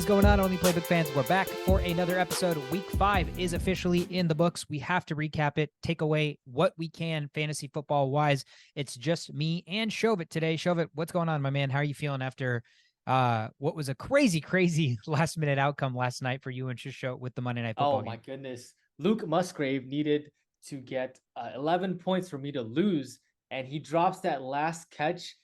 is going on, Only Playbook fans? We're back for another episode. Week 5 is officially in the books. We have to recap it, take away what we can fantasy football wise. It's just me and Shovit today. Shovit, what's going on, my man? How are you feeling after what was a crazy last minute outcome last night for you and Shisho with the Monday Night Football game? Oh my goodness. Luke Musgrave needed to get 11 points for me to lose, and he drops that last catch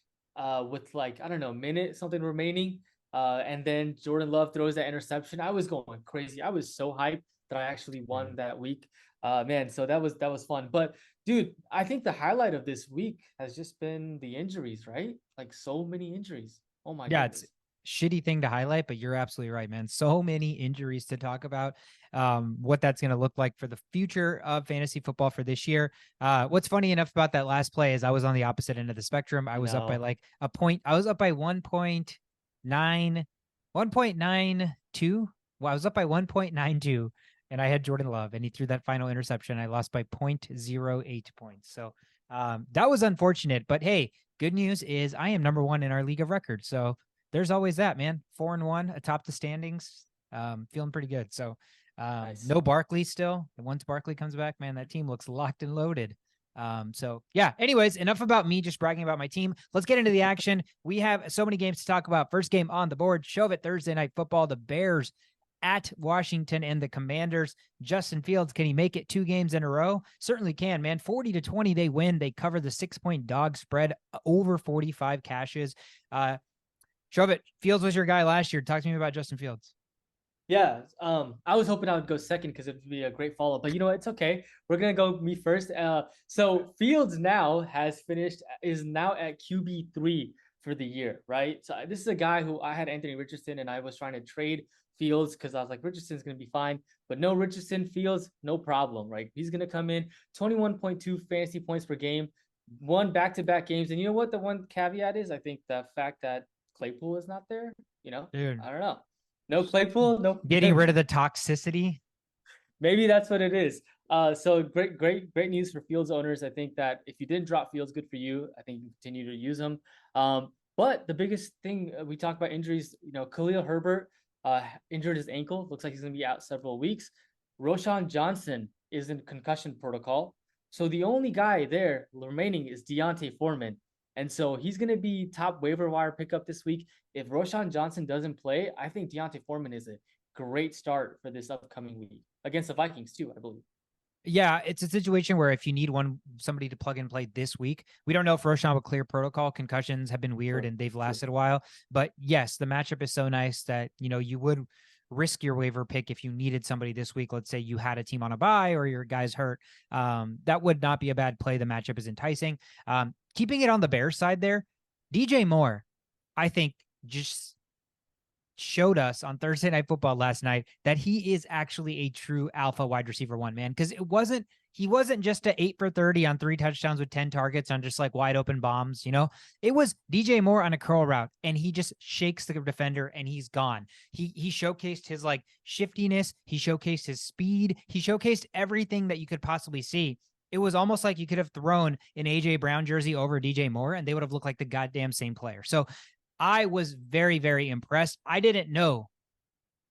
with like, I don't know, minute something remaining. And then Jordan Love throws that interception. I was going crazy. I was so hyped that I actually won that week. Man, so that was fun. But dude, I think the highlight of this week has just been the injuries, right? Like so many injuries. Oh my goodness. It's shitty thing to highlight, but you're absolutely right, man. So many injuries to talk about. What that's going to look like for the future of fantasy football for this year. What's funny enough about that last play is I was on the opposite end of the spectrum. I was up by like a point. I was up by 1.92. Well, I was up by 1.92 and I had Jordan Love and he threw that final interception. I lost by 0.08 points. So that was unfortunate, but hey, good news is I am number 1 in our league of record. So there's always that, man. 4-1 atop the standings. Feeling pretty good. So nice. No Barkley still. And once Barkley comes back, man, that team looks locked and loaded. So yeah, anyways, enough about me just bragging about my team. Let's get into the action. We have so many games to talk about. First game on the board, Shovit, Thursday Night Football, the Bears at Washington and the Commanders. Justin Fields, can he make it 2 games in a row? Certainly can, man. 40-20, they win. They cover the 6-point dog spread, over 45 cashes. Shovit, Fields was your guy last year. Talk to me about Justin Fields. Yeah, I was hoping I would go second because it would be a great follow, but you know what? It's okay. We're gonna go me first. So Fields is now at QB3 for the year, right? So this is a guy who I had Anthony Richardson, and I was trying to trade Fields because I was like, Richardson's gonna be fine, but no Richardson, Fields, no problem, right? He's gonna come in 21.2 fantasy points per game, won back-to-back games, and you know what? The one caveat is, I think the fact that Claypool is not there. Dude. I don't know. No Claypool, no getting rid of the toxicity. Maybe that's what it is. So great news for Fields owners. I think that if you didn't drop Fields, good for you. I think you continue to use him. But the biggest thing we talk about injuries, Khalil Herbert injured his ankle. Looks like he's going to be out several weeks. Roshan Johnson is in concussion protocol. So the only guy there remaining is Deontay Foreman. And so he's going to be top waiver wire pickup this week. If Roshan Johnson doesn't play, I think Deontay Foreman is a great start for this upcoming week against the Vikings too, I believe. Yeah, it's a situation where if you need somebody to plug and play this week, we don't know if Roshan will clear protocol. Concussions have been weird and they've lasted a while. But yes, the matchup is so nice that, you would risk your waiver pick if you needed somebody this week. Let's say you had a team on a bye or your guy's hurt. That would not be a bad play. The matchup is enticing. Keeping it on the Bears side there, DJ Moore, I think, just showed us on Thursday Night Football last night that he is actually a true alpha wide receiver 1, man. Because he wasn't just a 8 for 30 on 3 touchdowns with 10 targets on just like wide open bombs. It was DJ Moore on a curl route and he just shakes the defender and he's gone. He showcased his like shiftiness. He showcased his speed. He showcased everything that you could possibly see. It was almost like you could have thrown an AJ Brown jersey over DJ Moore and they would have looked like the goddamn same player. So I was very, very impressed. I didn't know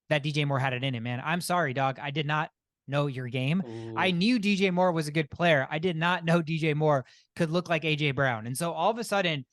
that DJ Moore had it in him, man. I'm sorry, dog. I did not know your game. Ooh. I knew DJ Moore was a good player. I did not know DJ Moore could look like AJ Brown. And so all of a sudden,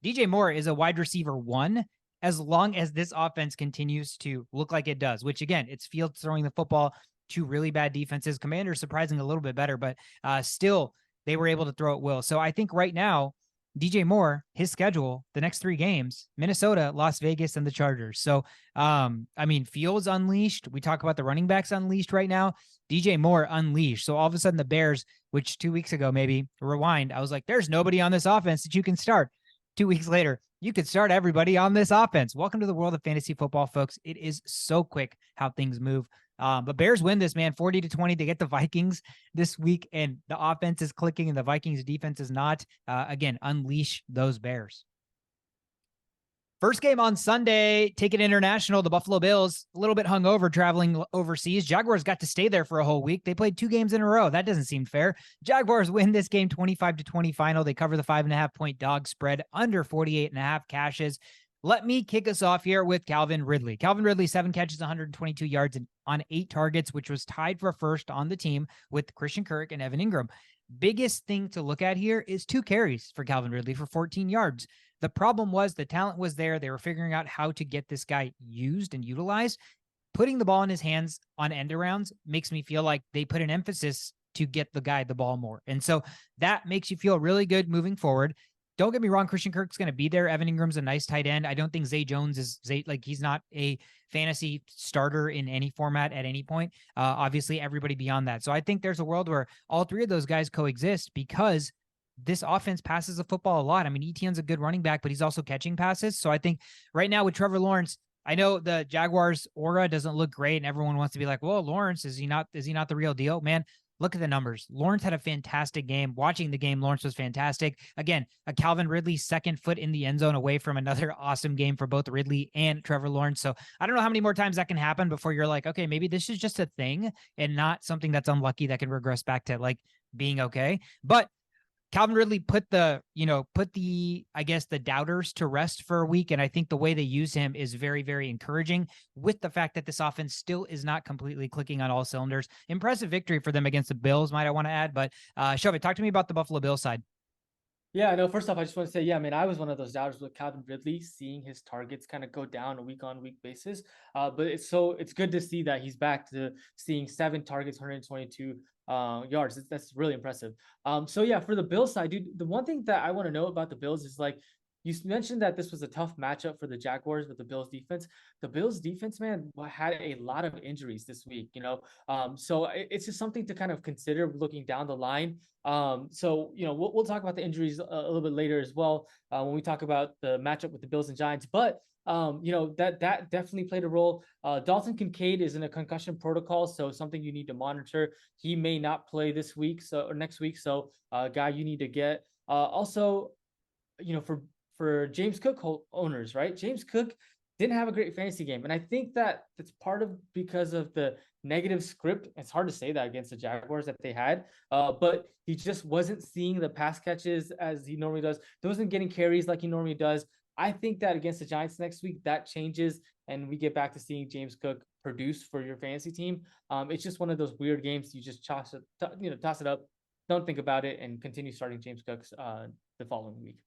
DJ Moore is a wide receiver 1 as long as this offense continues to look like it does, which again, it's Fields throwing the football to really bad defenses. Commanders surprising a little bit better, but still they were able to throw at will. So I think right now, DJ Moore, his schedule, the next 3 games, Minnesota, Las Vegas, and the Chargers. So, Fields unleashed. We talk about the running backs unleashed right now. DJ Moore unleashed. So all of a sudden the Bears, which 2 weeks ago, maybe rewind, I was like, there's nobody on this offense that you can start. 2 weeks later, you could start everybody on this offense. Welcome to the world of fantasy football, folks. It is so quick how things move. But Bears win this, man, 40-20. They get the Vikings this week, and the offense is clicking, and the Vikings defense is not. Again, unleash those Bears. First game on Sunday, take it international. The Buffalo Bills, a little bit hungover traveling overseas. Jaguars got to stay there for a whole week. They played 2 games in a row. That doesn't seem fair. Jaguars win this game 25-20 final. They cover the 5.5 point dog spread under 48.5 cashes. Let me kick us off here with Calvin Ridley. Calvin Ridley, 7 catches, 122 yards on 8 targets, which was tied for first on the team with Christian Kirk and Evan Ingram. Biggest thing to look at here is 2 carries for Calvin Ridley for 14 yards. The problem was the talent was there. They were figuring out how to get this guy used and utilized. Putting the ball in his hands on end arounds makes me feel like they put an emphasis to get the guy the ball more. And so that makes you feel really good moving forward. Don't get me wrong, Christian Kirk's going to be there. Evan Ingram's a nice tight end. I don't think Zay Jones is he's not a fantasy starter in any format at any point. Obviously, everybody beyond that. So I think there's a world where all 3 of those guys coexist because this offense passes the football a lot. I mean, Etienne's a good running back, but he's also catching passes. So I think right now with Trevor Lawrence, I know the Jaguars aura doesn't look great, and everyone wants to be like, well, Lawrence, is he not the real deal? Man, look at the numbers. Lawrence had a fantastic game. Watching the game, Lawrence was fantastic. Again, a Calvin Ridley second foot in the end zone away from another awesome game for both Ridley and Trevor Lawrence. So I don't know how many more times that can happen before you're like, okay, maybe this is just a thing and not something that's unlucky that can regress back to like being okay. But Calvin Ridley put the doubters to rest for a week. And I think the way they use him is very, very encouraging with the fact that this offense still is not completely clicking on all cylinders. Impressive victory for them against the Bills, might I want to add. But Shovit, talk to me about the Buffalo Bills side. Yeah, no, first off, I just want to say, yeah, I mean, I was one of those doubters with Calvin Ridley, seeing his targets kind of go down a week-on-week basis. But it's good to see that he's back to seeing 7 targets, 122 yards. That's really impressive. So yeah, for the Bills side, dude, the one thing that I want to know about the Bills is like, you mentioned that this was a tough matchup for the Jaguars with the Bills defense. The Bills defense, man, had a lot of injuries this week, so it's just something to kind of consider looking down the line. So we'll talk about the injuries a little bit later as well when we talk about the matchup with the Bills and Giants. But that definitely played a role. Dalton Kincaid is in a concussion protocol, so something you need to monitor. He may not play this week, or next week. So guy you need to get. Also, for James Cook owners, right? James Cook didn't have a great fantasy game, and I think that that's part of because of the negative script. It's hard to say that against the Jaguars that they had, but he just wasn't seeing the pass catches as he normally does. He wasn't getting carries like he normally does. I think that against the Giants next week, that changes, and we get back to seeing James Cook produce for your fantasy team. It's just one of those weird games. You just toss it up, don't think about it, and continue starting James Cook the following week.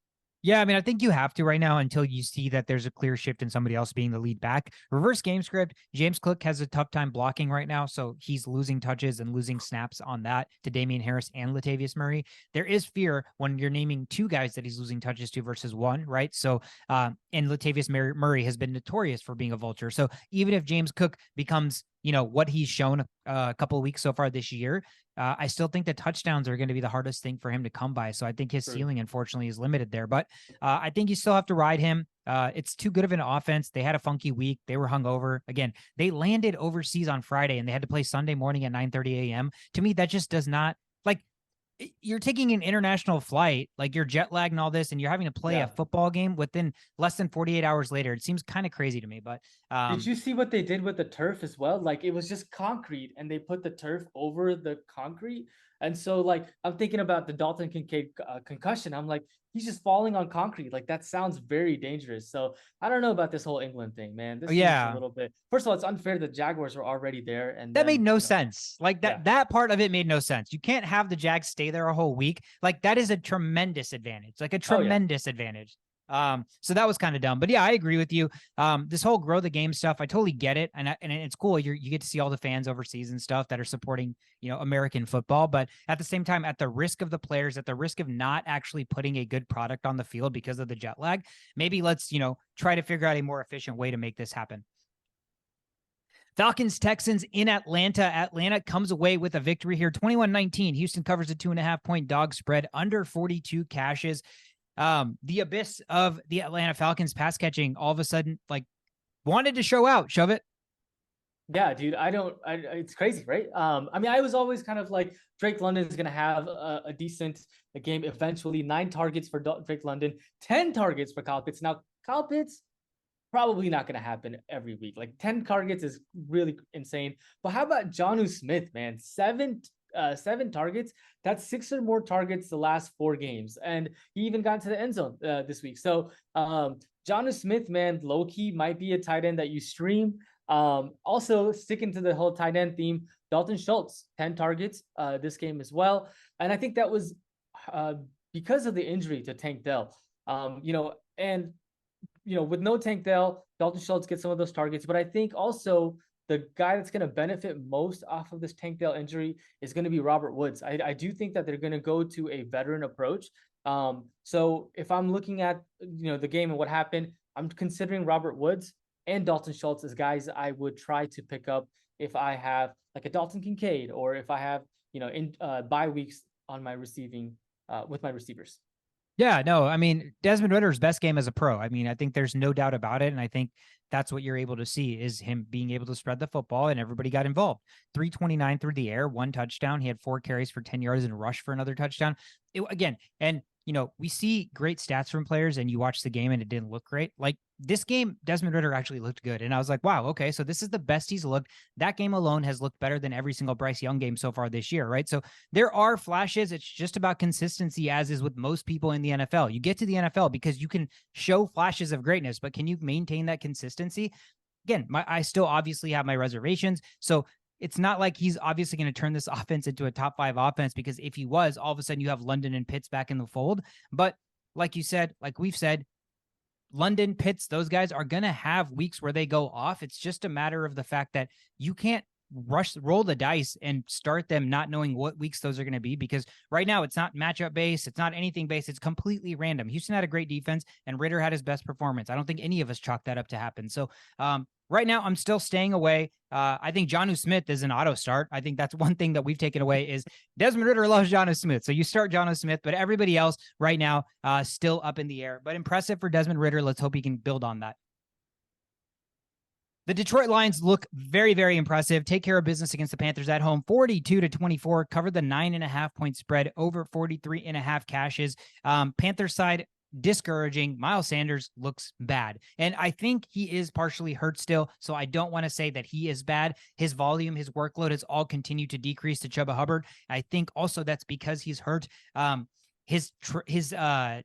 Yeah, I mean, I think you have to right now until you see that there's a clear shift in somebody else being the lead back. Reverse game script, James Cook has a tough time blocking right now, so he's losing touches and losing snaps on that to Damian Harris and Latavius Murray. There is fear when you're naming 2 guys that he's losing touches to versus 1, right? So, and Latavius Murray has been notorious for being a vulture. So even if James Cook becomes, what he's shown a couple of weeks so far this year, I still think the touchdowns are going to be the hardest thing for him to come by. So I think his ceiling, unfortunately, is limited there. But I think you still have to ride him. It's too good of an offense. They had a funky week. They were hungover. Again, they landed overseas on Friday and they had to play Sunday morning at 9:30 a.m. To me, that just does not, like, you're taking an international flight, like you're jet lagged and all this, and you're having to play a football game within less than 48 hours later. It seems kind of crazy to me, but did you see what they did with the turf as well? Like, it was just concrete and they put the turf over the concrete. And so, like, I'm thinking about the Dalton Kincaid concussion. I'm like, he's just falling on concrete. Like, that sounds very dangerous. So I don't know about this whole England thing, man. This seems a little bit. First of all, it's unfair. The Jaguars were already there, and that made no sense. Like that part of it made no sense. You can't have the Jags stay there a whole week. Like, that is a tremendous advantage. Like a tremendous advantage. So that was kind of dumb, but yeah, I agree with you. This whole grow the game stuff, I totally get it. And it's cool. You get to see all the fans overseas and stuff that are supporting, American football, but at the same time, at the risk of the players, at the risk of not actually putting a good product on the field because of the jet lag, maybe let's, try to figure out a more efficient way to make this happen. Falcons, Texans in Atlanta. Atlanta comes away with a victory here, 21-19. Houston covers a 2.5-point dog spread, under 42 cashes. The abyss of the Atlanta Falcons pass catching all of a sudden, like, wanted to show out. Shove it. Yeah, dude, it's crazy, right? I mean, I was always kind of like, Drake London is going to have a decent game eventually. 9 targets for Drake London, 10 targets for Kyle Pitts. Now, Kyle Pitts, probably not going to happen every week. Like, 10 targets is really insane. But how about Jonnu Smith, man? 7 7 targets. That's 6 or more targets the last 4 games, and he even got to the end zone this week. So Jonnu Smith, man, low key might be a tight end that you stream. Also sticking to the whole tight end theme, Dalton Schultz, 10 targets this game as well, and I think that was because of the injury to Tank Dell. With no Tank Dell, Dalton Schultz gets some of those targets, but I think also the guy that's going to benefit most off of this Tank Dell injury is going to be Robert Woods. I do think that they're going to go to a veteran approach. So if I'm looking at the game and what happened, I'm considering Robert Woods and Dalton Schultz as guys I would try to pick up if I have like a Dalton Kincaid, or if I have in bye weeks on my receiving with my receivers. Yeah, no, I mean, Desmond Ritter's best game as a pro. I mean, I think there's no doubt about it. And I think that's what you're able to see is him being able to spread the football, and everybody got involved. 329 through the air, 1 touchdown. He had 4 carries for 10 yards and rush for another touchdown. We see great stats from players, and you watch the game and it didn't look great. Like this game, Desmond Ridder actually looked good. And I was like, wow, okay, so this is the best he's looked. That game alone has looked better than every single Bryce Young game so far this year, right? So there are flashes. It's just about consistency, as is with most people in the NFL. You get to the NFL because you can show flashes of greatness, but can you maintain that consistency? Again, I still obviously have my reservations. So it's not like he's obviously going to turn this offense into a top 5 offense, because if he was, all of a sudden you have London and Pitts back in the fold. But like you said, like we've said, London, Pitts, those guys are going to have weeks where they go off. It's just a matter of the fact that you can't roll the dice and start them not knowing what weeks those are going to be, because right now it's not matchup based. It's not anything based. It's completely random. Houston had a great defense and Ridder had his best performance. I don't think any of us chalked that up to happen. So right now I'm still staying away. I think Jonnu Smith is an auto start. I think that's one thing that we've taken away is Desmond Ridder loves Jonnu Smith. So you start Jonnu Smith, but everybody else right now still up in the air. But impressive for Desmond Ridder. Let's hope he can build on that. The Detroit Lions look very, very impressive. Take care of business against the Panthers at home, 42-24, covered the 9.5 point spread, over 43.5 cashes. Panthers side, discouraging. Miles Sanders looks bad. And I think he is partially hurt still, so I don't want to say that he is bad. His volume, his workload has all continued to decrease to Chuba Hubbard. I think also that's because he's hurt. His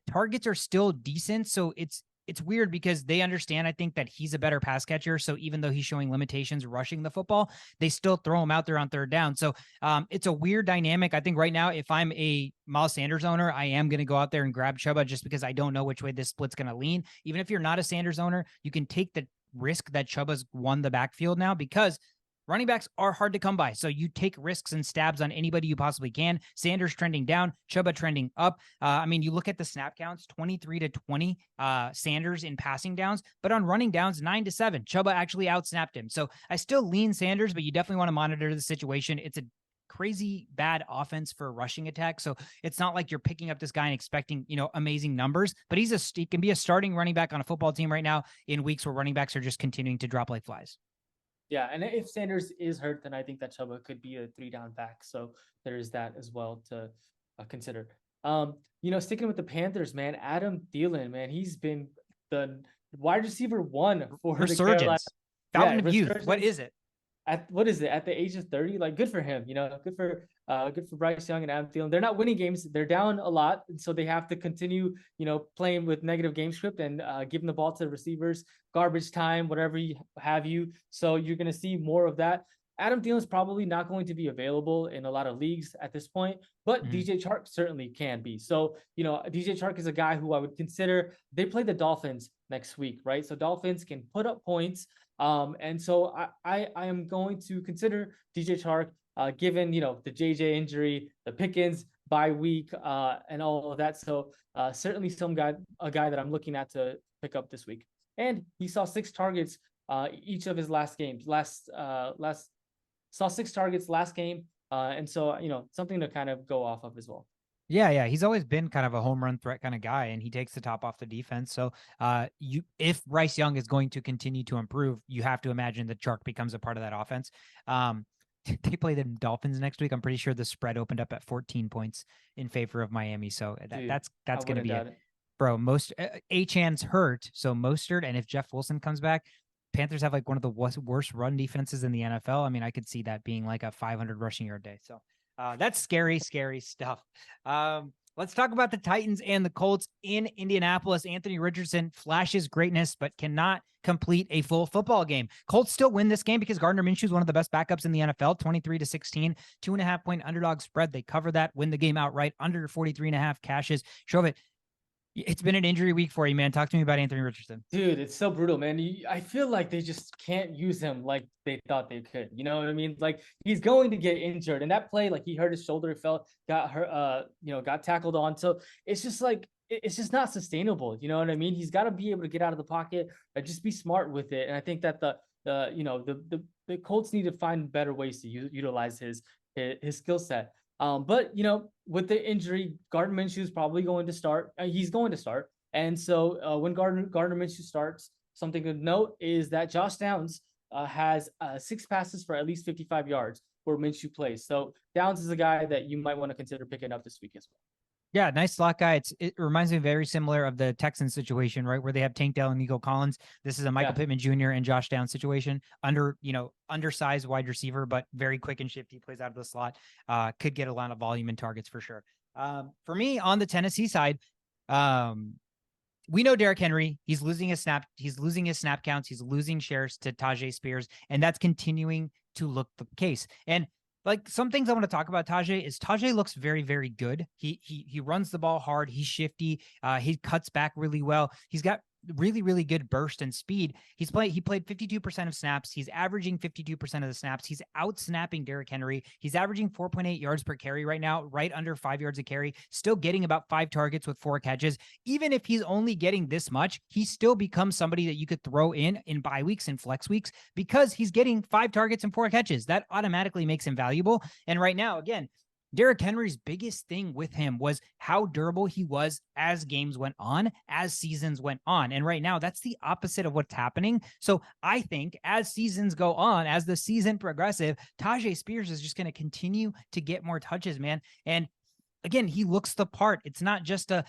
targets are still decent, so it's weird because they understand, I think, that he's a better pass catcher. So even though he's showing limitations rushing the football, they still throw him out there on third down. So it's a weird dynamic. I think right now, if I'm a Miles Sanders owner, I am going to go out there and grab Chuba just because I don't know which way this split's going to lean. Even if you're not a Sanders owner, you can take the risk that Chuba's won the backfield now, because running backs are hard to come by. So you take risks and stabs on anybody you possibly can. Sanders trending down, Chuba trending up. You look at the snap counts, 23-20 Sanders in passing downs, but on running downs, 9-7. Chuba actually outsnapped him. So I still lean Sanders, but you definitely want to monitor the situation. It's a crazy bad offense for a rushing attack. So it's not like you're picking up this guy and expecting, amazing numbers, but he can be a starting running back on a football team right now in weeks where running backs are just continuing to drop like flies. Yeah, and if Sanders is hurt, then I think that Chuba could be a 3-down back. So there is that as well to consider. Sticking with the Panthers, man, Adam Thielen, man, he's been the wide receiver 1 for Resurgence. the Carolina. Fountain of youth. What is it? At the age of 30? Like, good for him. Good for Bryce Young and Adam Thielen. They're not winning games. They're down a lot, and so they have to continue, playing with negative game script and giving the ball to the receivers, garbage time, whatever you have you. So you're going to see more of that. Adam Thielen is probably not going to be available in a lot of leagues at this point, but DJ Chark certainly can be. So, DJ Chark is a guy who I would consider. They play the Dolphins next week, right? So Dolphins can put up points. And so I am going to consider DJ Chark, given, the JJ injury, the Pickens bye week, and all of that. So certainly a guy that I'm looking at to pick up this week. And he saw 6 targets each of his last games. Saw 6 targets last game. And so, something to kind of go off of as well. Yeah. He's always been kind of a home run threat kind of guy, and he takes the top off the defense. So if Bryce Young is going to continue to improve, you have to imagine that Chark becomes a part of that offense. They play the Dolphins next week. I'm pretty sure the spread opened up at 14 points in favor of Miami. So that's going to be it. Bro, Achan's hurt. So Mostert, and if Jeff Wilson comes back, Panthers have like one of the worst run defenses in the NFL. I mean, I could see that being like a 500 rushing yard day. So That's scary, scary stuff. Let's talk about the Titans and the Colts in Indianapolis. Anthony Richardson flashes greatness, but cannot complete a full football game. Colts still win this game because Gardner Minshew is one of the best backups in the NFL, 23-16, 2.5-point underdog spread. They cover that, win the game outright, under 43.5 cashes. Shove, it's been an injury week for you, man. Talk to me about Anthony Richardson. Dude, it's so brutal, man. I feel like they just can't use him like they thought they could. You know what I mean? Like he's going to get injured. And that play, like he hurt his shoulder, got hurt, got tackled on. So it's just like it's just not sustainable. You know what I mean? He's got to be able to get out of the pocket and just be smart with it. And I think that the Colts need to find better ways to utilize his skill set. But with the injury, Gardner Minshew is probably going to start. He's going to start, and so when Gardner Minshew starts, something to note is that Josh Downs has 6 passes for at least 55 yards where Minshew plays. So Downs is a guy that you might want to consider picking up this week as well. Yeah, nice slot guy. It reminds me very similar of the Texans situation, right? Where they have Tank Dell and Nico Collins. This is a Michael Pittman Jr. and Josh Downs situation. Undersized wide receiver, but very quick and shifty, plays out of the slot. Could get a lot of volume and targets for sure. For me on the Tennessee side, we know Derrick Henry, he's losing his snap counts, he's losing shares to Tajay Spears, and that's continuing to look the case. And like some things I want to talk about Tajay looks very, very good. He runs the ball hard. He's shifty. He cuts back really well. He's got really, really good burst and speed. He played 52% of snaps. He's averaging 52% of the snaps. He's out snapping Derrick Henry. He's averaging 4.8 yards per carry right now, right under 5 yards a carry, still getting about 5 targets with 4 catches. Even if he's only getting this much, he still becomes somebody that you could throw in bye weeks and flex weeks because he's getting 5 targets and 4 catches. That automatically makes him valuable. And right now, again, Derrick Henry's biggest thing with him was how durable he was as games went on, as seasons went on. And right now, that's the opposite of what's happening. So I think as seasons go on, as the season progresses, Tajay Spears is just going to continue to get more touches, man. And again, he looks the part. It's not just a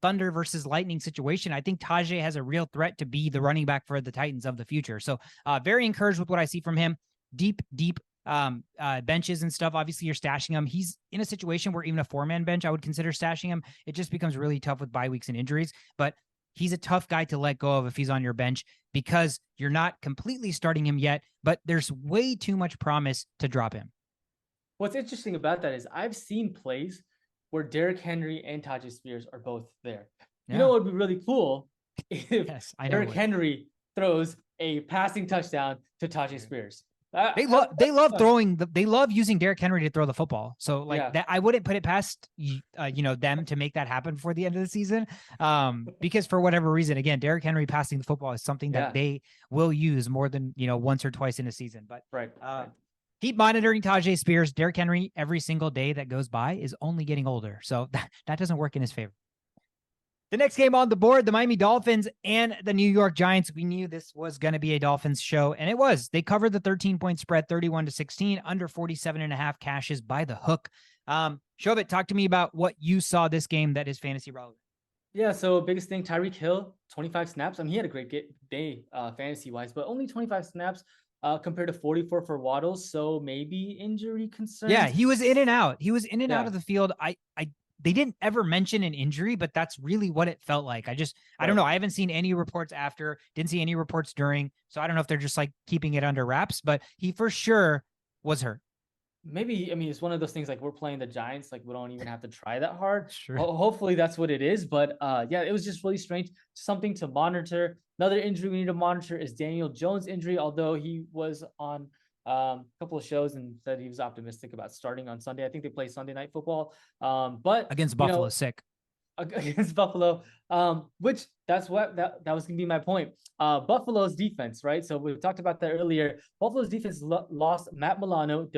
thunder versus lightning situation. I think Tajay has a real threat to be the running back for the Titans of the future. So very encouraged with what I see from him. Deep benches and stuff. Obviously, you're stashing him. He's in a situation where even a 4-man bench, I would consider stashing him. It just becomes really tough with bye weeks and injuries. But he's a tough guy to let go of if he's on your bench because you're not completely starting him yet, but there's way too much promise to drop him. What's interesting about that is I've seen plays where Derrick Henry and Tajay Spears are both there. Yeah. You know what would be really cool if Derrick Henry throws a passing touchdown to Tajay Spears. They love using Derrick Henry to throw the football. So that I wouldn't put it past them to make that happen before the end of the season. Because for whatever reason, again, Derrick Henry passing the football is something that they will use more than once or twice in a season. But keep monitoring Tajay Spears. Derrick Henry every single day that goes by is only getting older. So that doesn't work in his favor. The next game on the board, the Miami Dolphins and the New York Giants. We knew this was going to be a Dolphins show, and it was. They covered the 13-point spread, 31-16, under 47.5 cashes by the hook. Shobit, talk to me about what you saw this game that is fantasy relevant. Yeah, so biggest thing, Tyreek Hill, 25 snaps. I mean, he had a great day fantasy-wise, but only 25 snaps compared to 44 for Waddles, so maybe injury concerns. Yeah, he was in and out. Out of the field. They didn't ever mention an injury, but that's really what it felt like. I don't know. I haven't seen any reports after, didn't see any reports during. So I don't know if they're just like keeping it under wraps, but he for sure was hurt. Maybe, I mean, it's one of those things like we're playing the Giants, like we don't even have to try that hard. Sure. Hopefully that's what it is. But it was just really strange. Something to monitor. Another injury we need to monitor is Daniel Jones' injury, although he was on a couple of shows and said he was optimistic about starting on Sunday. I think they play Sunday Night Football. But against Buffalo, sick. Against Buffalo, which that was gonna be my point. Buffalo's defense, right? So we talked about that earlier. Buffalo's defense lost Matt Milano,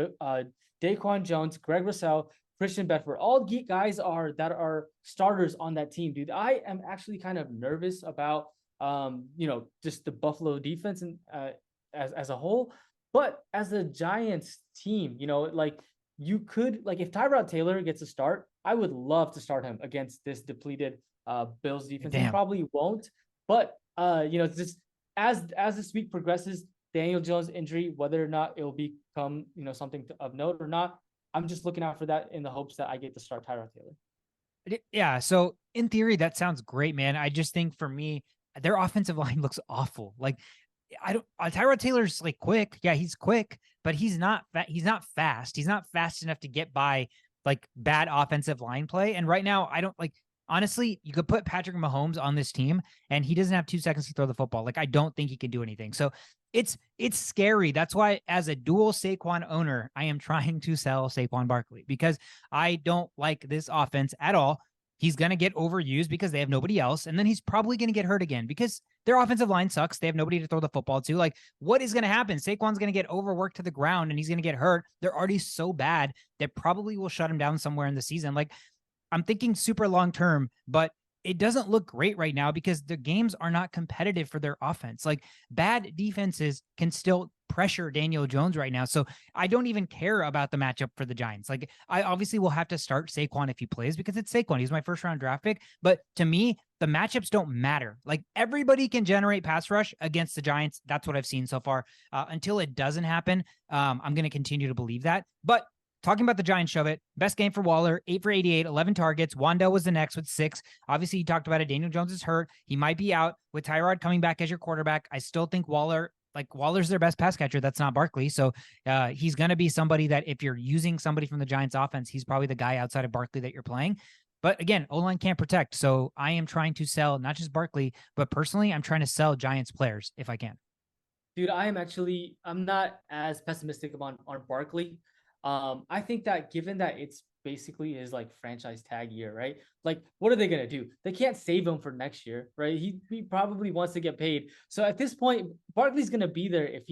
Daquan Jones, Greg Rousseau, Christian Bedford. All guys that are starters on that team, dude. I am actually kind of nervous about just the Buffalo defense and as a whole. But as a Giants team, you could, if Tyrod Taylor gets a start, I would love to start him against this depleted Bills defense. He probably won't, but just as this week progresses, Daniel Jones' injury, whether or not it will become something of note or not, I'm just looking out for that in the hopes that I get to start Tyrod Taylor. Yeah. So in theory, that sounds great, man. I just think for me, their offensive line looks awful. Like I don't, Tyrod Taylor's like quick. Yeah, he's quick, but he's not he's not fast. He's not fast enough to get by like bad offensive line play. And right now, I don't like, honestly, you could put Patrick Mahomes on this team and he doesn't have 2 seconds to throw the football. Like, I don't think he can do anything. So it's scary. That's why as a dual Saquon owner, I am trying to sell Saquon Barkley because I don't like this offense at all. He's going to get overused because they have nobody else. And then he's probably going to get hurt again because their offensive line sucks. They have nobody to throw the football to. Like, what is going to happen? Saquon's going to get overworked to the ground and he's going to get hurt. They're already so bad that probably will shut him down somewhere in the season. Like, I'm thinking super long term, but it doesn't look great right now because the games are not competitive for their offense. Like, bad defenses can still pressure Daniel Jones right now. So I don't even care about the matchup for the Giants. Like, I obviously will have to start Saquon if he plays because it's Saquon. He's my first round draft pick. But to me, the matchups don't matter. Like, everybody can generate pass rush against the Giants. That's what I've seen so far. Until it doesn't happen, I'm going to continue to believe that. But talking about the Giants, shove it. Best game for Waller, 8 for 88, 11 targets. Wandell was the next with 6. Obviously, you talked about it. Daniel Jones is hurt. He might be out. With Tyrod coming back as your quarterback, I still think Waller's their best pass catcher. That's not Barkley. So he's going to be somebody that if you're using somebody from the Giants offense, he's probably the guy outside of Barkley that you're playing. But again, O-line can't protect. So I am trying to sell not just Barkley, but personally, I'm trying to sell Giants players if I can. Dude, I'm not as pessimistic on Barkley. I think that given that it's basically his like franchise tag year, right? Like, what are they gonna do? They can't save him for next year, right? He probably wants to get paid. So at this point, Barkley's gonna be there if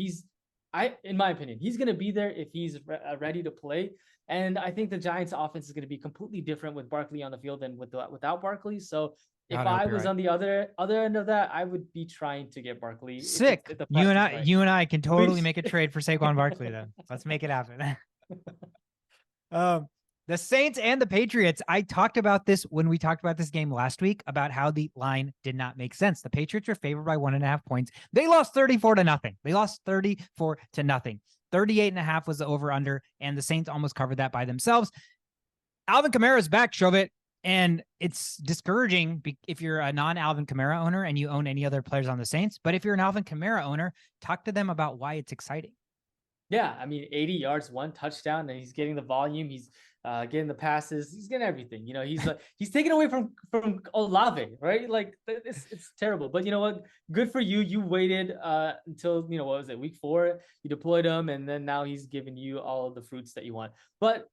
in my opinion, he's gonna be there if he's ready to play. And I think the Giants' offense is gonna be completely different with Barkley on the field than without Barkley. So if I was right. on the other end of that, I would be trying to get Barkley. Sick. If the You and right. I can totally make a trade for Saquon Barkley then. Let's make it happen. The Saints and the Patriots. I talked about this when we talked about this game last week about how the line did not make sense. The Patriots were favored by 1.5 points. They lost 34-0. They lost 34-0. 38.5 was the over under, and the Saints almost covered that by themselves. Alvin Kamara's back, shove it. And it's discouraging if you're a non-Alvin Kamara owner and you own any other players on the Saints. But if you're an Alvin Kamara owner, talk to them about why it's exciting. Yeah, I mean, 80 yards, 1 touchdown, and he's getting the volume. He's getting the passes. He's getting everything. You know, he's taken away from Olave, right? Like, it's terrible. But you know what? Good for you. You waited until, what was it, week 4? You deployed him, and then now he's giving you all of the fruits that you want. But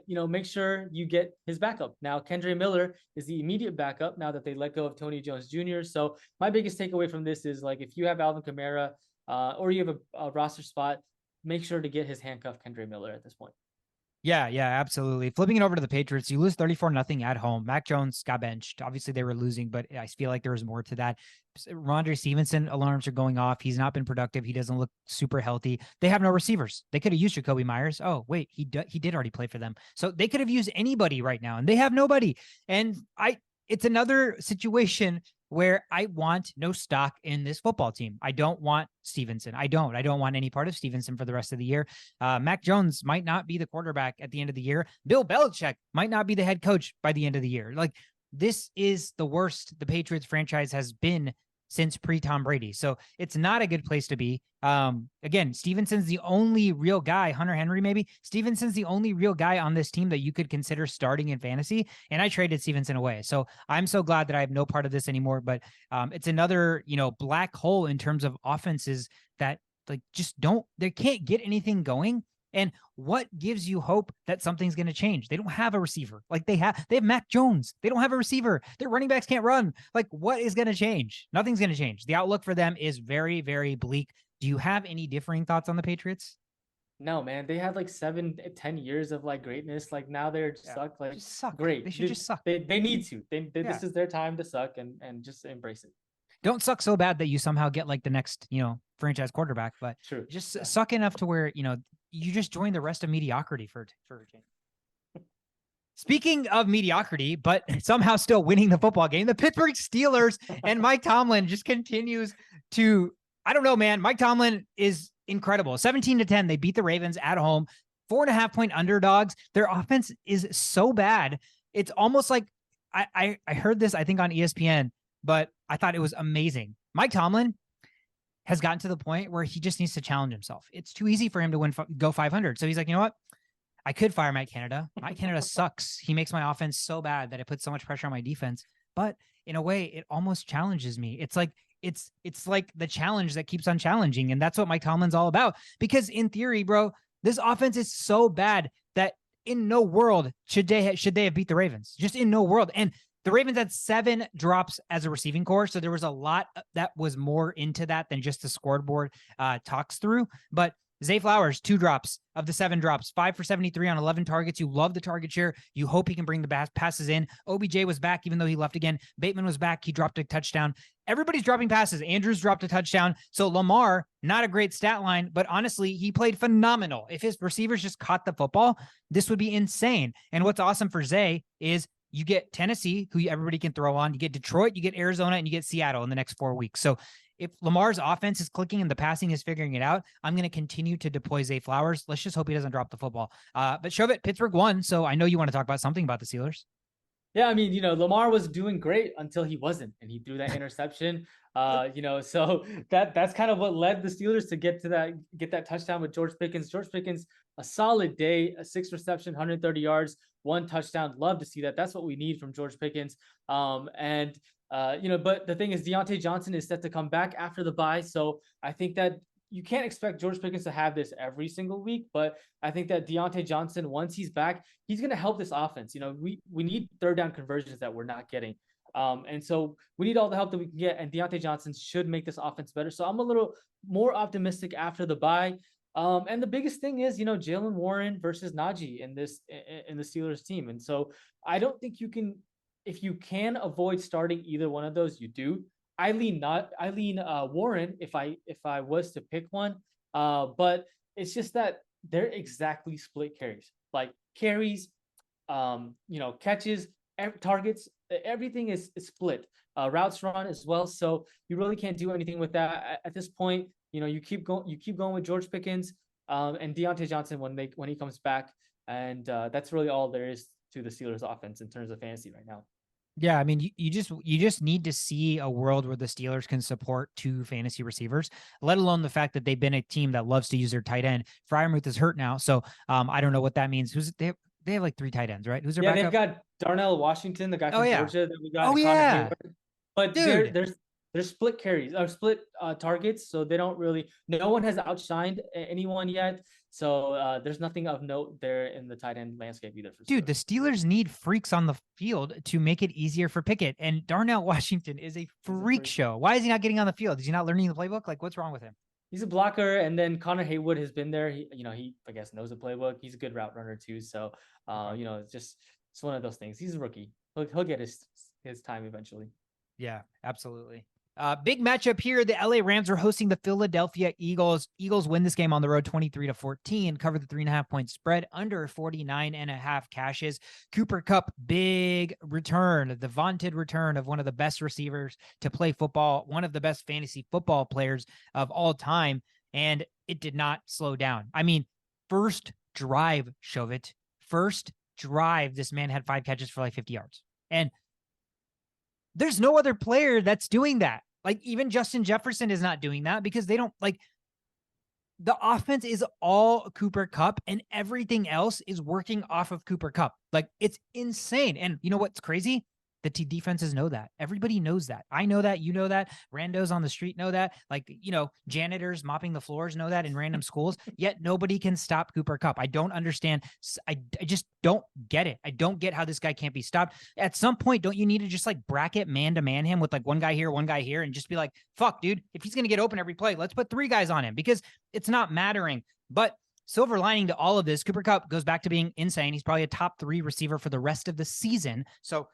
make sure you get his backup. Now, Kendre Miller is the immediate backup now that they let go of Tony Jones Jr. So my biggest takeaway from this is, like, if you have Alvin Kamara or you have a roster spot, make sure to get his handcuff Kendre Miller at this point. Yeah, absolutely. Flipping it over to the Patriots, you lose 34-0 at home. Mac Jones got benched. Obviously, they were losing, but I feel like there was more to that. Rondre Stevenson alarms are going off. He's not been productive. He doesn't look super healthy. They have no receivers. They could have used Jacoby Myers. Oh, wait, he did already play for them. So they could have used anybody right now, and they have nobody. And it's another situation where I want no stock in this football team. I don't want Stevenson. I don't want any part of Stevenson for the rest of the year. Mac Jones might not be the quarterback at the end of the year. Bill Belichick might not be the head coach by the end of the year. Like, this is the worst the Patriots franchise has been since pre-Tom Brady. So it's not a good place to be. Again, Stevenson's the only real guy, Hunter Henry maybe. Stevenson's the only real guy on this team that you could consider starting in fantasy, and I traded Stevenson away. So I'm so glad that I have no part of this anymore, but it's another, black hole in terms of offenses that they can't get anything going. And what gives you hope that something's going to change? They don't have a receiver. Like, they have Mac Jones. They don't have a receiver. Their running backs can't run. Like, what is going to change? Nothing's going to change. The outlook for them is very, very bleak. Do you have any differing thoughts on the Patriots? No, man. They had like 7-10 years of like greatness. Like, now they're suck. Like, just suck. Great. They should just suck. They need to. This is their time to suck and just embrace it. Don't suck so bad that you somehow get like the next, franchise quarterback, but True. Just suck enough to where, you just join the rest of mediocrity for a change. Speaking of mediocrity, but somehow still winning the football game, the Pittsburgh Steelers and Mike Tomlin just continues to, I don't know, man. Mike Tomlin is incredible. 17-10, they beat the Ravens at home. 4.5-point underdogs. Their offense is so bad. It's almost like I heard this, I think, on ESPN, but I thought it was amazing. Mike Tomlin has gotten to the point where he just needs to challenge himself. It's too easy for him to go 500. So he's like, you know what? I could fire Matt Canada. Matt Canada sucks. He makes my offense so bad that it puts so much pressure on my defense. But in a way, it almost challenges me. It's like the challenge that keeps on challenging. And that's what Mike Tomlin's all about. Because in theory, bro, this offense is so bad that in no world should they have beat the Ravens. Just in no world. And the Ravens had 7 drops as a receiving core. So there was a lot that was more into that than just the scoreboard talks through. But Zay Flowers, 2 drops of the 7 drops, 5 for 73 on 11 targets. You love the target share. You hope he can bring the passes in. OBJ was back, even though he left again. Bateman was back. He dropped a touchdown. Everybody's dropping passes. Andrews dropped a touchdown. So Lamar, not a great stat line, but honestly, he played phenomenal. If his receivers just caught the football, this would be insane. And what's awesome for Zay is you get Tennessee, who everybody can throw on. You get Detroit, you get Arizona, and you get Seattle in the next 4 weeks. So if Lamar's offense is clicking and the passing is figuring it out, I'm going to continue to deploy Zay Flowers. Let's just hope he doesn't drop the football. But Shovit, Pittsburgh won, so I know you want to talk about something about the Steelers. Yeah, I mean, Lamar was doing great until he wasn't, and he threw that interception. So that's kind of what led the Steelers to get that touchdown with George Pickens. George Pickens, a solid day, a 6 reception, 130 yards, 1 touchdown. Love to see that. That's what we need from George Pickens. But the thing is, Deontay Johnson is set to come back after the bye. So I think that you can't expect George Pickens to have this every single week, but I think that Deontay Johnson, once he's back, he's going to help this offense. We need 3rd down conversions that we're not getting. And so we need all the help that we can get, and Deontay Johnson should make this offense better. So I'm a little more optimistic after the bye. And the biggest thing is, Jalen Warren versus Najee in the Steelers team. And so I don't think if you can avoid starting either one of those, you do. I lean Warren if I was to pick one. But it's just that they're exactly split carries. Like carries, catches, targets, everything is split. Routes run as well. So you really can't do anything with that at this point. You keep going with George Pickens and Deontay Johnson when he comes back. And that's really all there is to the Steelers offense in terms of fantasy right now. Yeah, I mean, you just need to see a world where the Steelers can support 2 fantasy receivers, let alone the fact that they've been a team that loves to use their tight end. Freiermuth is hurt now, so I don't know what that means. They have like 3 tight ends, right? Who's their backup? They've got Darnell Washington, the guy from Georgia that we got. Oh yeah, but they're split carries or split targets, so they don't really. No one has outshined anyone yet. So there's nothing of note there in the tight end landscape either. Dude, the Steelers need freaks on the field to make it easier for Pickett. And Darnell Washington is a freak show. Why is he not getting on the field? Is he not learning the playbook? Like, what's wrong with him? He's a blocker, and then Connor Haywood has been there. He I guess knows the playbook. He's a good route runner too. So it's one of those things. He's a rookie. He'll get his time eventually. Yeah, absolutely. Big matchup here. The LA Rams are hosting the Philadelphia Eagles. Eagles win this game on the road 23-14, cover the 3.5-point spread, under 49.5 cashes. Cooper Kupp, big return, the vaunted return of one of the best receivers to play football, one of the best fantasy football players of all time. And it did not slow down. I mean, first drive, Shovit, this man had 5 catches for like 50 yards. And there's no other player that's doing that. Like even Justin Jefferson is not doing that because they don't like the offense is all Cooper Kupp and everything else is working off of Cooper Kupp. Like it's insane. And you know what's crazy? The defenses know that. Everybody knows that. I know that. You know that. Randos on the street know that. Like, janitors mopping the floors know that in random schools. Yet nobody can stop Cooper Kupp. I don't understand. I just don't get it. I don't get how this guy can't be stopped. At some point, don't you need to just like bracket man-to-man him with like one guy here, and just be like, fuck, dude, if he's going to get open every play, let's put 3 guys on him because it's not mattering. But silver lining to all of this, Cooper Kupp goes back to being insane. He's probably a top 3 receiver for the rest of the season. So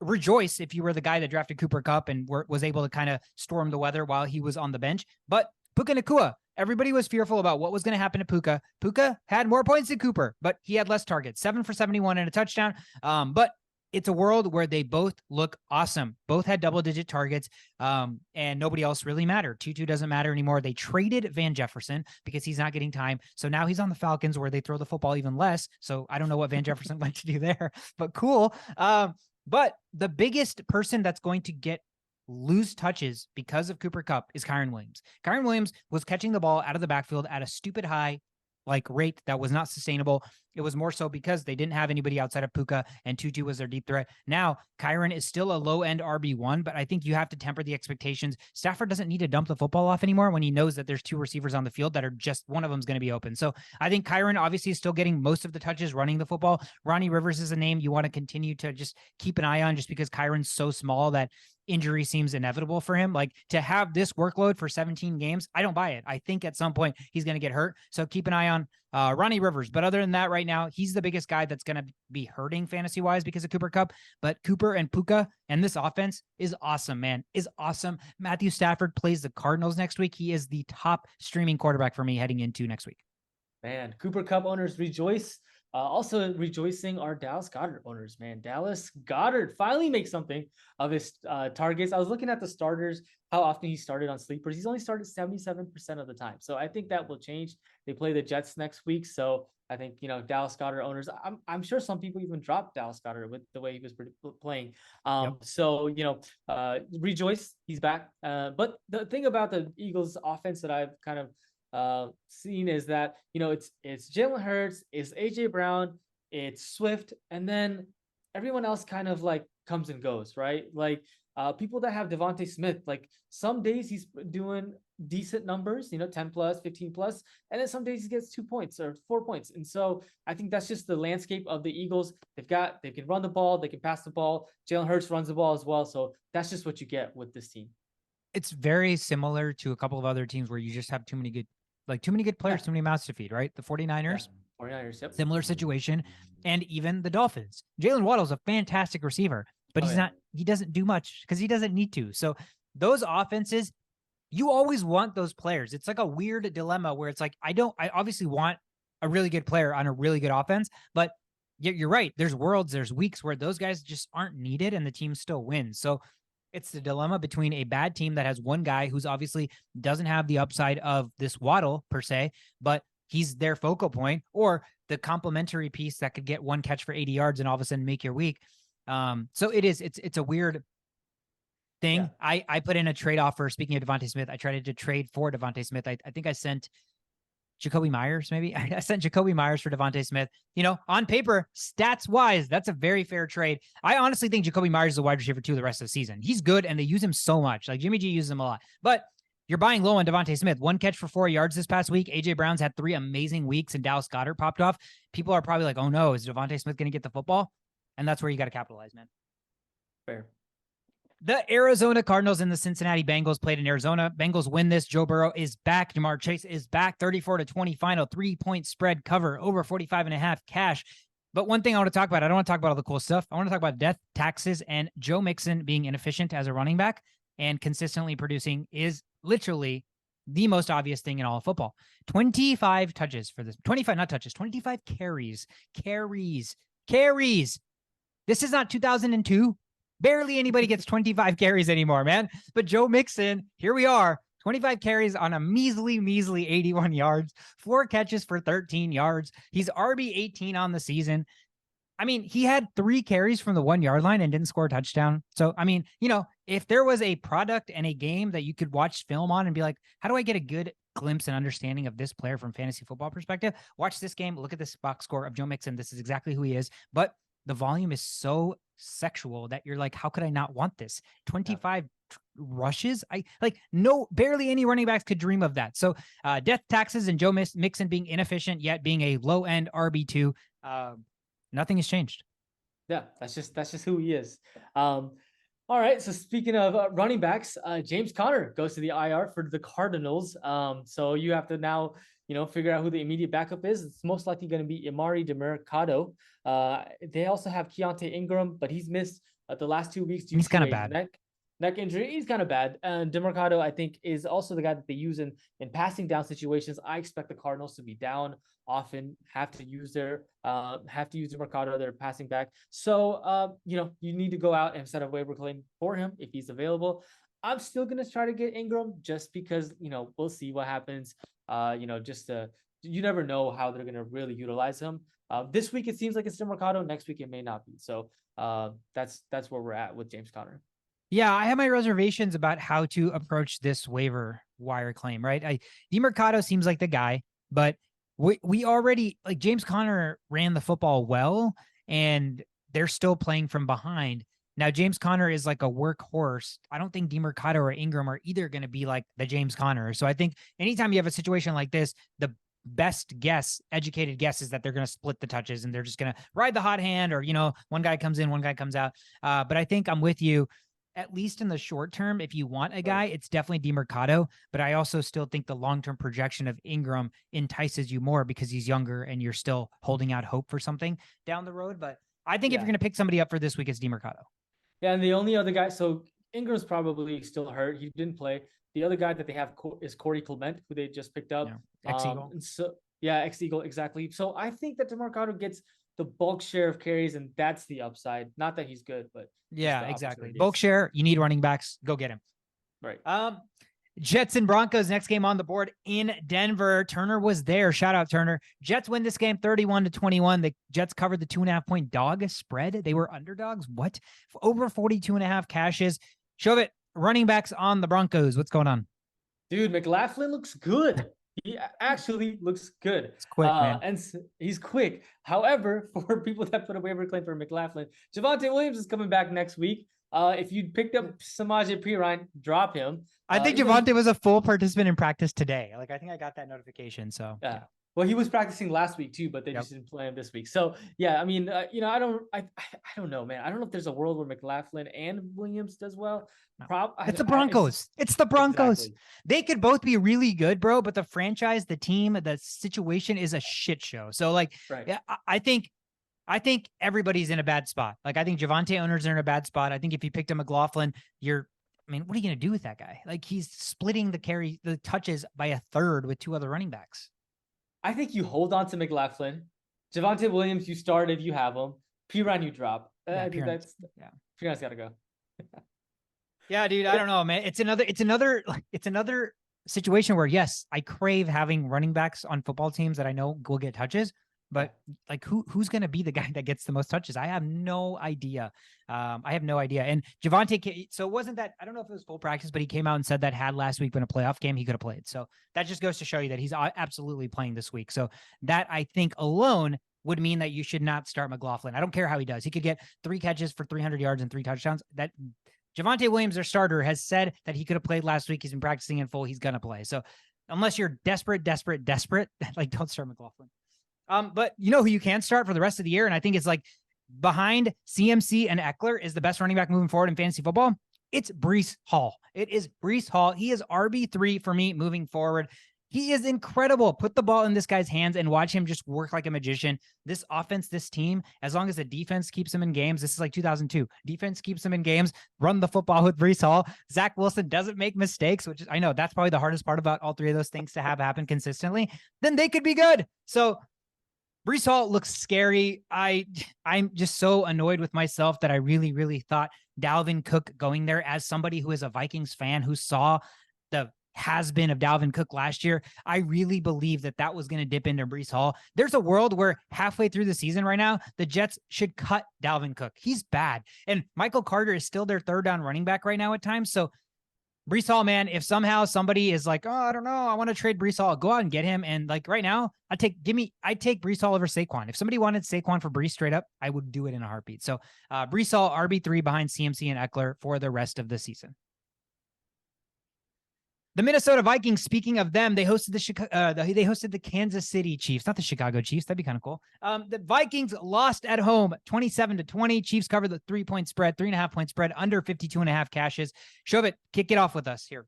rejoice if you were the guy that drafted Cooper Kupp and was able to kind of storm the weather while he was on the bench. But Puka Nacua, everybody was fearful about what was going to happen to Puka. Puka had more points than Cooper, but he had less targets, 7 for 71 and a touchdown. But it's a world where they both look awesome. Both had double-digit targets, and nobody else really mattered. Tutu doesn't matter anymore. They traded Van Jefferson because he's not getting time. So now he's on the Falcons where they throw the football even less. So I don't know what Van Jefferson went to do there, but cool. But the biggest person that's going to lose touches because of Cooper Kupp is Kyren Williams. Kyren Williams was catching the ball out of the backfield at a stupid high rate that was not sustainable. It was more so because they didn't have anybody outside of Puka, and Tutu was their deep threat. Now, Kyren is still a low-end RB1, but I think you have to temper the expectations. Stafford doesn't need to dump the football off anymore when he knows that there's two receivers on the field that are just one of them is going to be open. So I think Kyren obviously is still getting most of the touches running the football. Ronnie Rivers is a name you want to continue to just keep an eye on just because Kyron's so small that injury seems inevitable for him. Like, to have this workload for 17 games, I don't buy it. I think at some point he's going to get hurt. So keep an eye on Ronnie Rivers. But other than that, right now, he's the biggest guy that's going to be hurting fantasy wise because of Cooper Kupp. But Cooper and Puka and this offense is awesome, man. Is awesome. Matthew Stafford plays the Cardinals next week. He is the top streaming quarterback for me heading into next week. Man, Cooper Kupp owners rejoice. Also rejoicing our Dallas Goedert owners, man. Dallas Goedert finally makes something of his targets. I was looking at the starters, how often he started on sleepers. He's only started 77% of the time. So I think that will change. They play the Jets next week. So I think, Dallas Goedert owners, I'm sure some people even dropped Dallas Goedert with the way he was playing. So, rejoice, he's back. But the thing about the Eagles offense that I've kind of seen is that it's Jalen Hurts, it's AJ Brown, it's Swift, and then everyone else kind of comes and goes, right? People that have Devontae Smith, some days he's doing decent numbers, 10 plus, 15 plus, and then some days he gets 2 points or 4 points. And so I think that's just the landscape of the Eagles. They can run the ball, they can pass the ball. Jalen Hurts runs the ball as well. So that's just what you get with this team. It's very similar to a couple of other teams where you just have too many good players, too many mouths to feed, right? The 49ers, 49ers, yep. Similar situation. And even the Dolphins. Jalen Waddle's a fantastic receiver, but he doesn't do much because he doesn't need to. So those offenses, you always want those players. It's like a weird dilemma where it's like, I obviously want a really good player on a really good offense, but you're right. There's weeks where those guys just aren't needed and the team still wins. So it's the dilemma between a bad team that has one guy who's obviously doesn't have the upside of this Waddle per se, but he's their focal point, or the complementary piece that could get one catch for 80 yards and all of a sudden make your week. So it's a weird thing. Yeah. I put in a trade offer. Speaking of Devontae Smith, I tried to trade for Devontae Smith. I think I sent Jacoby Myers, maybe. I sent Jacoby Myers for Devontae Smith. On paper, stats wise, that's a very fair trade. I honestly think Jacoby Myers is a wide receiver too the rest of the season. He's good and they use him so much. Like Jimmy G uses him a lot. But you're buying low on Devontae Smith. 1 catch for 4 yards this past week. AJ Brown's had 3 amazing weeks and Dallas Goedert popped off. People are probably like, oh no, is Devontae Smith going to get the football? And that's where you got to capitalize, man. Fair. The Arizona Cardinals and the Cincinnati Bengals played in Arizona. Bengals win this. Joe Burrow is back. Jamar Chase is back. 34-20 final. 3-point spread cover over 45.5 cash. But one thing I want to talk about, I don't want to talk about all the cool stuff. I want to talk about death, taxes, and Joe Mixon being inefficient as a running back and consistently producing is literally the most obvious thing in all of football. 25 touches for this. 25, not touches, 25 carries. Carries. This is not 2002. Barely anybody gets 25 carries anymore, man. But Joe Mixon, here we are, 25 carries on a measly 81 yards, 4 catches for 13 yards. He's RB 18 on the season. I mean, he had 3 carries from the 1 yard line and didn't score a touchdown. So, I mean, if there was a product and a game that you could watch film on and be like, how do I get a good glimpse and understanding of this player from fantasy football perspective? Watch this game. Look at this box score of Joe Mixon. This is exactly who he is. But the volume is so sexual that you're like, how could I not want this? 25 rushes. Barely any running backs could dream of that. So death, taxes, and Joe Mixon being inefficient, yet being a low end RB2. Nothing has changed. Yeah, that's just who he is. All right. So speaking of running backs, James Conner goes to the IR for the Cardinals. So you have to now, figure out who the immediate backup is. It's most likely going to be Emari Demercado. They also have Keontae Ingram, but he's missed the last 2 weeks. He's kind of bad. Neck injury, he's kind of bad. And DeMarcado, I think, is also the guy that they use in passing down situations. I expect the Cardinals to be down often, have to use DeMarcado, their passing back. So you need to go out and set a waiver claim for him if he's available. I'm still gonna try to get Ingram just because we'll see what happens. You never know how they're gonna really utilize him. This week it seems like it's DeMarcado. Next week it may not be. So that's where we're at with James Conner. Yeah, I have my reservations about how to approach this waiver wire claim, right? DeMarcado seems like the guy, but we already, like, James Conner ran the football well, and they're still playing from behind. Now, James Conner is like a workhorse. I don't think DeMarcado or Ingram are either going to be like the James Conner. So I think anytime you have a situation like this, the best guess, educated guess, is that they're going to split the touches and they're just going to ride the hot hand, or, one guy comes in, one guy comes out. But I think I'm with you. At least in the short term, if you want a guy, it's definitely DeMarcado. But I also still think the long-term projection of Ingram entices you more because he's younger and you're still holding out hope for something down the road. But I think if you're going to pick somebody up for this week, it's DeMarcado. Yeah, and the only other guy, so Ingram's probably still hurt. He didn't play. The other guy that they have is Corey Clement, who they just picked up. Ex-Eagle. Ex-Eagle, exactly. So I think that DeMarcado gets the bulk share of carries, and that's the upside. Not that he's good, but yeah, exactly. Bulk share. You need running backs. Go get him. Right. Jets and Broncos, next game on the board in Denver. Turner was there. Shout out Turner. Jets win this game 31-21. The Jets covered the 2.5-point dog spread. They were underdogs. What? Over 42.5 cashes. Shove it. Running backs on the Broncos. What's going on? Dude, McLaughlin looks good. He actually looks good. It's quick, man. And he's quick. However, for people that put a waiver claim for McLaughlin, Javonte Williams is coming back next week. If you picked up Samaje Perine, drop him. I think Javonte was a full participant in practice today. I think I got that notification. So yeah. Well, he was practicing last week too, but they just didn't play him this week. So yeah, I mean, I don't know, man. I don't know if there's a world where McLaughlin and Williams does well. It's the Broncos. It's the Broncos. Exactly. They could both be really good, bro. But the franchise, the team, the situation is a shit show. So yeah, I think everybody's in a bad spot. I think Javonte owners are in a bad spot. I think if you picked up McLaughlin, what are you going to do with that guy? He's splitting the touches by a third with two other running backs. I think you hold on to McLaughlin. Javonte Williams, you start if you have him. Perine, you drop. I think Perine's got to go. Yeah, dude. I don't know, man. It's another situation where, yes, I crave having running backs on football teams that I know will get touches. But who's going to be the guy that gets the most touches? I have no idea. And Javonte, so it wasn't that, I don't know if it was full practice, but he came out and said that had last week been a playoff game, he could have played. So that just goes to show you that he's absolutely playing this week. So that, I think, alone would mean that you should not start McLaughlin. I don't care how he does. He could get 3 catches for 300 yards and 3 touchdowns. That Javonte Williams, their starter, has said that he could have played last week. He's been practicing in full. He's going to play. So unless you're desperate, don't start McLaughlin. But you know who you can start for the rest of the year, and I think it's behind CMC and Eckler is the best running back moving forward in fantasy football. It's Breece Hall. It is Breece Hall. He is RB3 for me moving forward. He is incredible. Put the ball in this guy's hands and watch him just work like a magician. This offense, this team, as long as the defense keeps him in games, this is like 2002. Defense keeps him in games. Run the football with Breece Hall. Zach Wilson doesn't make mistakes, which is, I know that's probably the hardest part about all three of those things to have happen consistently. Then they could be good. So Breece Hall looks scary. I'm just so annoyed with myself that I really, really thought Dalvin Cook going there, as somebody who is a Vikings fan who saw the has-been of Dalvin Cook last year. I really believe that was going to dip into Breece Hall. There's a world where halfway through the season right now, the Jets should cut Dalvin Cook. He's bad. And Michael Carter is still their third down running back right now at times. So Breece Hall, man, if somehow somebody is like, oh, I don't know, I want to trade Breece Hall, go out and get him. And right now, I'd take Breece Hall over Saquon. If somebody wanted Saquon for Breece straight up, I would do it in a heartbeat. So Breece Hall, RB3 behind CMC and Eckler for the rest of the season. The Minnesota Vikings, speaking of them, they hosted the Kansas City Chiefs, not the Chicago Chiefs. That'd be kind of cool. The Vikings lost at home 27-20. Chiefs covered the 3-point spread, 3.5-point spread, under 52.5 cashes. Shovit, kick it off with us here.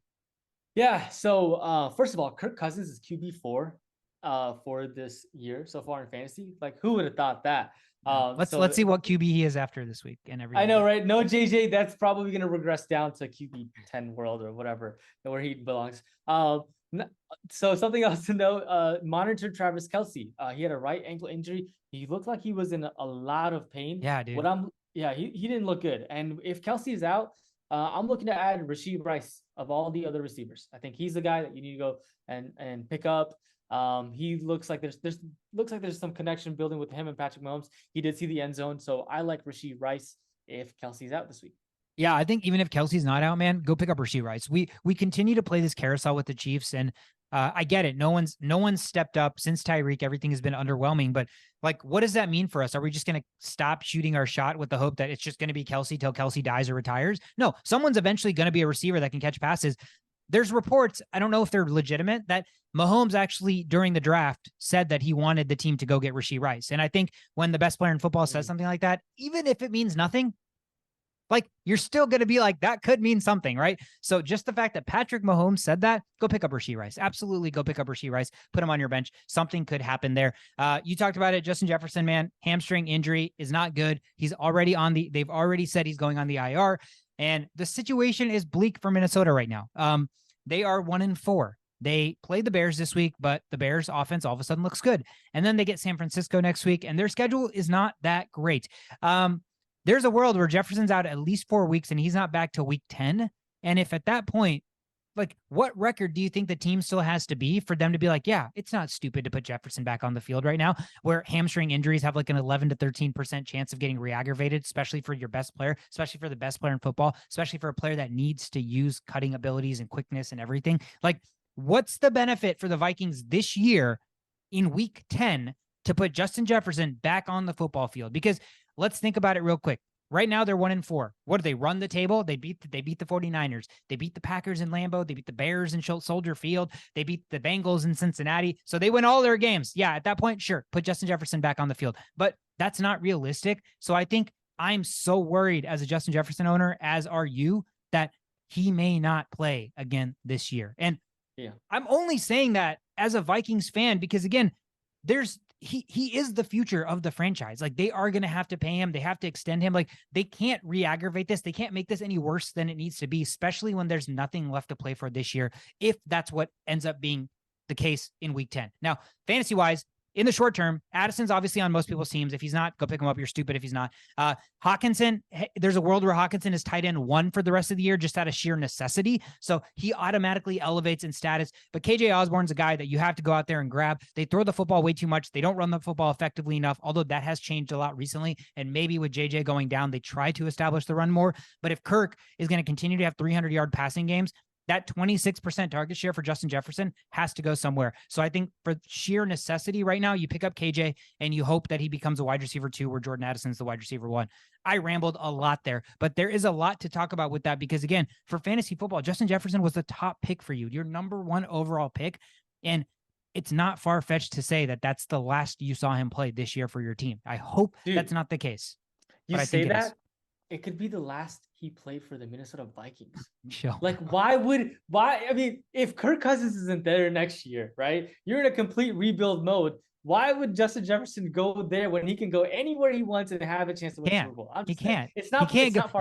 Yeah. So first of all, Kirk Cousins is QB4 for this year so far in fantasy. Who would have thought that? Let's see what QB he is after this week and every. I know, right? No JJ, that's probably going to regress down to QB 10 world or whatever, where he belongs. So something else to note, monitor Travis Kelce. He had a right ankle injury. He looked like he was in a lot of pain. Yeah, dude. He didn't look good. And if Kelce is out, I'm looking to add Rashee Rice of all the other receivers. I think he's the guy that you need to go and pick up. He looks like there's some connection building with him and Patrick Mahomes. He did see the end zone, so I like Rashee Rice if Kelce's out this week. Yeah, I think even if Kelce's not out, man, go pick up Rashee Rice. We continue to play this carousel with the Chiefs, and I get it. No one's stepped up since Tyreek. Everything has been underwhelming, but like, what does that mean for us? Are we just going to stop shooting our shot with the hope that it's just going to be Kelce till Kelce dies or retires? No, someone's eventually going to be a receiver that can catch passes. There's reports, I don't know if they're legitimate, that Mahomes actually during the draft said that he wanted the team to go get Rashee Rice. And I think when the best player in football says something like that, even if it means nothing, like, you're still going to be like, that could mean something, right? So just the fact that Patrick Mahomes said that, go pick up Rashee Rice. Absolutely go pick up Rashee Rice. Put him on your bench. Something could happen there. You talked about it. Justin Jefferson, man, hamstring injury is not good. He's already they've already said he's going on the IR. And the situation is bleak for Minnesota right now. They are 1-4. They played the Bears this week, but the Bears offense all of a sudden looks good. And then they get San Francisco next week, and their schedule is not that great. There's a world where Jefferson's out at least 4 weeks and he's not back till week 10. And if at that point, like, what record do you think the team still has to be for them to be like, yeah, it's not stupid to put Jefferson back on the field right now, where hamstring injuries have like an 11 to 13% chance of getting re-aggravated, especially for your best player, especially for the best player in football, especially for a player that needs to use cutting abilities and quickness and everything. Like, what's the benefit for the Vikings this year in week 10 to put Justin Jefferson back on the football field? Because let's think about it real quick. Right now, they're 1-4. What do they run the table? They beat the 49ers. They beat the Packers in Lambeau. They beat the Bears in Soldier Field. They beat the Bengals in Cincinnati. So they win all their games. Yeah, at that point, sure, put Justin Jefferson back on the field. But that's not realistic. So I think I'm so worried as a Justin Jefferson owner, as are you, that he may not play again this year. And I'm only saying that as a Vikings fan because, again, he is the future of the franchise. Like, they are going to have to pay him. They have to extend him. Like, they can't re-aggravate this. They can't make this any worse than it needs to be, especially when there's nothing left to play for this year, if that's what ends up being the case in week 10. Now, fantasy-wise, in the short term, Addison's obviously on most people's teams. If he's not, go pick him up. You're stupid if he's not. Hawkinson, there's a world where Hawkinson is tight end 1 for the rest of the year, just out of sheer necessity. So he automatically elevates in status. But KJ Osborne's a guy that you have to go out there and grab. They throw the football way too much. They don't run the football effectively enough, although that has changed a lot recently. And maybe with JJ going down, they try to establish the run more. But if Kirk is going to continue to have 300-yard passing games, that 26% target share for Justin Jefferson has to go somewhere. So I think for sheer necessity right now, you pick up KJ and you hope that he becomes a wide receiver 2 where Jordan Addison's the wide receiver 1. I rambled a lot there, but there is a lot to talk about with that because, again, for fantasy football, Justin Jefferson was the top pick for you, your number 1 overall pick. And it's not far-fetched to say that that's the last you saw him play this year for your team. I hope that's not the case. You say that? It could be the last he played for the Minnesota Vikings. Sure. Like, why? I mean, if Kirk Cousins isn't there next year, right? You're in a complete rebuild mode. Why would Justin Jefferson go there when he can go anywhere he wants and have a chance to win the Super Bowl? He can't.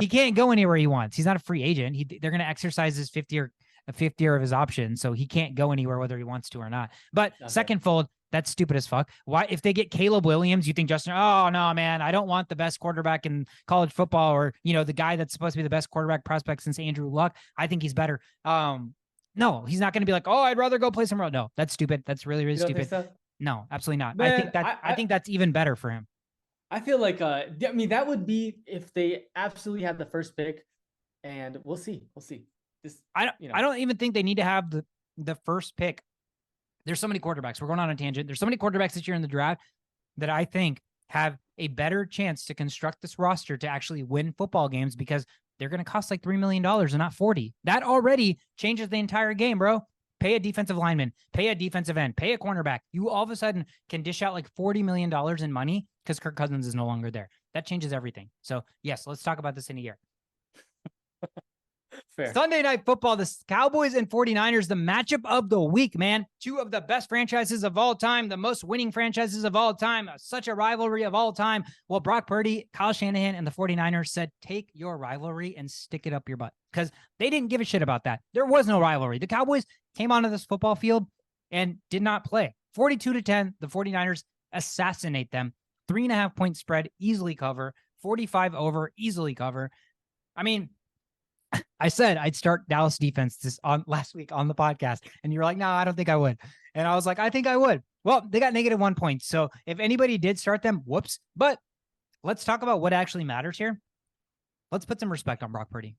He can't go anywhere he wants. He's not a free agent. They're going to exercise his fifth year of his option, so he can't go anywhere whether he wants to or not. But second fold, that's stupid as fuck. Why, if they get Caleb Williams, you think Justin, oh no, man, I don't want the best quarterback in college football, or, you know, the guy that's supposed to be the best quarterback prospect since Andrew Luck. I think he's better. No, he's not going to be like, oh, I'd rather go play somewhere else. No, that's stupid. That's really, really stupid. No, absolutely not. Man, I think that's even better for him. I feel like, I mean, that would be if they absolutely had the first pick, and we'll see. I don't even think they need to have the first pick. There's so many quarterbacks. We're going on a tangent. There's so many quarterbacks this year in the draft that I think have a better chance to construct this roster to actually win football games because they're going to cost like $3 million and not 40. That already changes the entire game, bro. Pay a defensive lineman, pay a defensive end, pay a cornerback. You all of a sudden can dish out like $40 million in money because Kirk Cousins is no longer there. That changes everything. So yes, let's talk about this in a year. Fair. Sunday Night Football, the Cowboys and 49ers, the matchup of the week, man. Two of the best franchises of all time, the most winning franchises of all time, such a rivalry of all time. Well, Brock Purdy, Kyle Shanahan, and the 49ers said, take your rivalry and stick it up your butt, because they didn't give a shit about that. There was no rivalry. The Cowboys came onto this football field and did not play. 42-10, the 49ers assassinate them. 3.5-point spread, easily cover. 45 over, easily cover. I mean, I said I'd start Dallas defense last week on the podcast, and you're like, no, I don't think I would. And I was like, I think I would. Well, they got -1 point. So if anybody did start them, whoops. But let's talk about what actually matters here. Let's put some respect on Brock Purdy.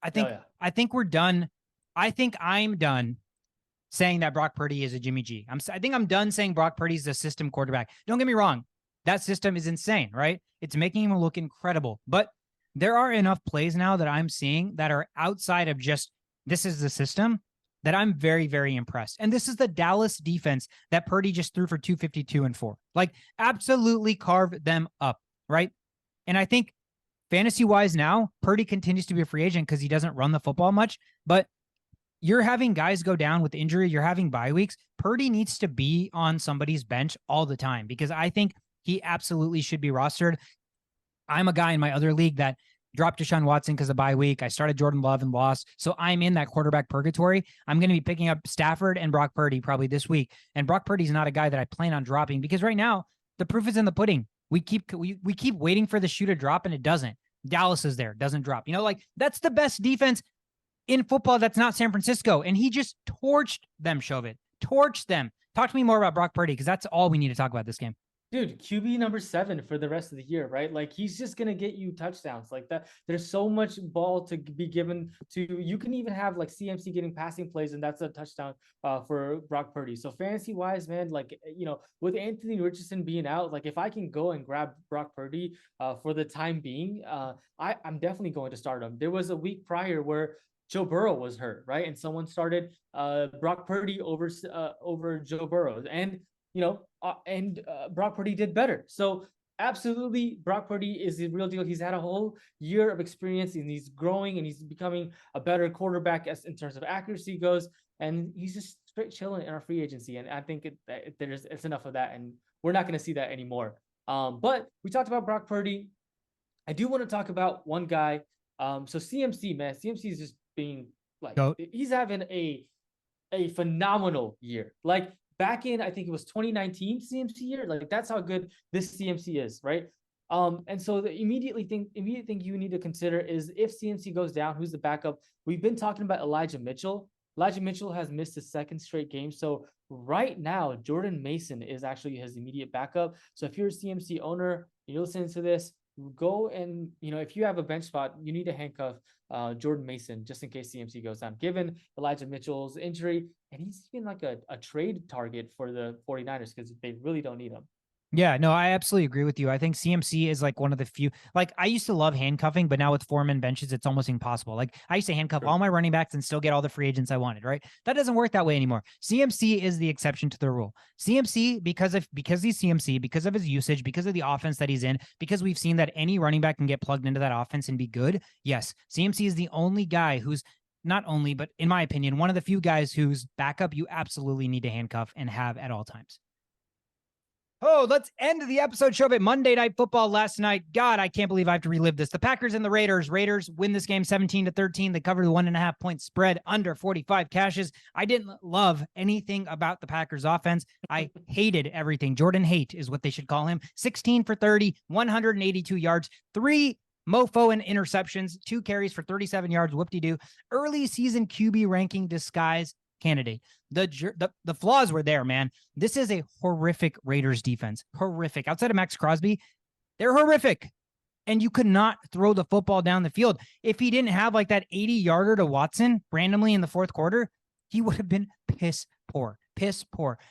I think we're done. I think I'm done saying that Brock Purdy is a Jimmy G. I think I'm done saying Brock Purdy's a system quarterback. Don't get me wrong. That system is insane, right? It's making him look incredible. But there are enough plays now that I'm seeing that are outside of just, this is the system, that I'm very, very impressed. And this is the Dallas defense that Purdy just threw for 252 and 4. Like, absolutely carved them up, right? And I think fantasy-wise now, Purdy continues to be a free agent because he doesn't run the football much. But you're having guys go down with injury. You're having bye weeks. Purdy needs to be on somebody's bench all the time, because I think he absolutely should be rostered. I'm a guy in my other league that dropped Deshaun Watson because of bye week. I started Jordan Love and lost. So I'm in that quarterback purgatory. I'm going to be picking up Stafford and Brock Purdy probably this week. And Brock Purdy's not a guy that I plan on dropping, because right now the proof is in the pudding. We keep waiting for the shoe to drop, and it doesn't. Dallas is there, doesn't drop. You know, like, that's the best defense in football. That's not San Francisco. And he just torched them, Shovit. Torched them. Talk to me more about Brock Purdy, because that's all we need to talk about this game. Dude, QB number 7 for the rest of the year, right? Like, he's just going to get you touchdowns like that. There's so much ball to be given to. You can even have like CMC getting passing plays, and that's a touchdown for Brock Purdy. So fantasy wise, man, like, you know, with Anthony Richardson being out, like, if I can go and grab Brock Purdy for the time being, I'm definitely going to start him. There was a week prior where Joe Burrow was hurt, right? And someone started Brock Purdy over Joe Burrow. And Brock Purdy did better. So absolutely, Brock Purdy is the real deal. He's had a whole year of experience, and he's growing, and he's becoming a better quarterback as in terms of accuracy goes. And he's just straight chilling in our free agency. And I think it's enough of that, and we're not going to see that anymore. But we talked about Brock Purdy. I do want to talk about one guy. So CMC, man, CMC is just being like, he's having a phenomenal year. Like, back in, I think it was 2019 CMC year. Like, that's how good this CMC is, right? And so the immediate thing you need to consider is, if CMC goes down, who's the backup? We've been talking about Elijah Mitchell. Elijah Mitchell has missed his 2nd straight game. So right now, Jordan Mason is actually his immediate backup. So if you're a CMC owner, you're listening to this, go and, if you have a bench spot, you need to handcuff Jordan Mason just in case CMC goes down, given Elijah Mitchell's injury. And he's been like a trade target for the 49ers because they really don't need him. Yeah, no, I absolutely agree with you. I think CMC is like one of the few, like, I used to love handcuffing, but now with 4-man benches, it's almost impossible. Like, I used to handcuff all my running backs and still get all the free agents I wanted, right? That doesn't work that way anymore. CMC is the exception to the rule. CMC, because he's CMC, because of his usage, because of the offense that he's in, because we've seen that any running back can get plugged into that offense and be good. Yes, CMC is the only guy who's, not only, but in my opinion, one of the few guys whose backup you absolutely need to handcuff and have at all times. Oh, let's end the episode show of it. Monday Night Football last night. God, I can't believe I have to relive this. The Packers and the Raiders. Raiders win this game 17-13. They cover the 1.5-point spread under 45 cashes. I didn't love anything about the Packers offense. I hated everything. Jordan Haidt is what they should call him. 16 for 30, 182 yards, 3 mofo and interceptions, 2 carries for 37 yards. Whoop-de-doo. Early season QB ranking disguise candidate. The flaws were there, man. This is a horrific Raiders defense. Horrific. Outside of Max Crosby, they're horrific. And you could not throw the football down the field. If he didn't have like that 80-yarder to Watson randomly in the 4th quarter, he would have been piss poor.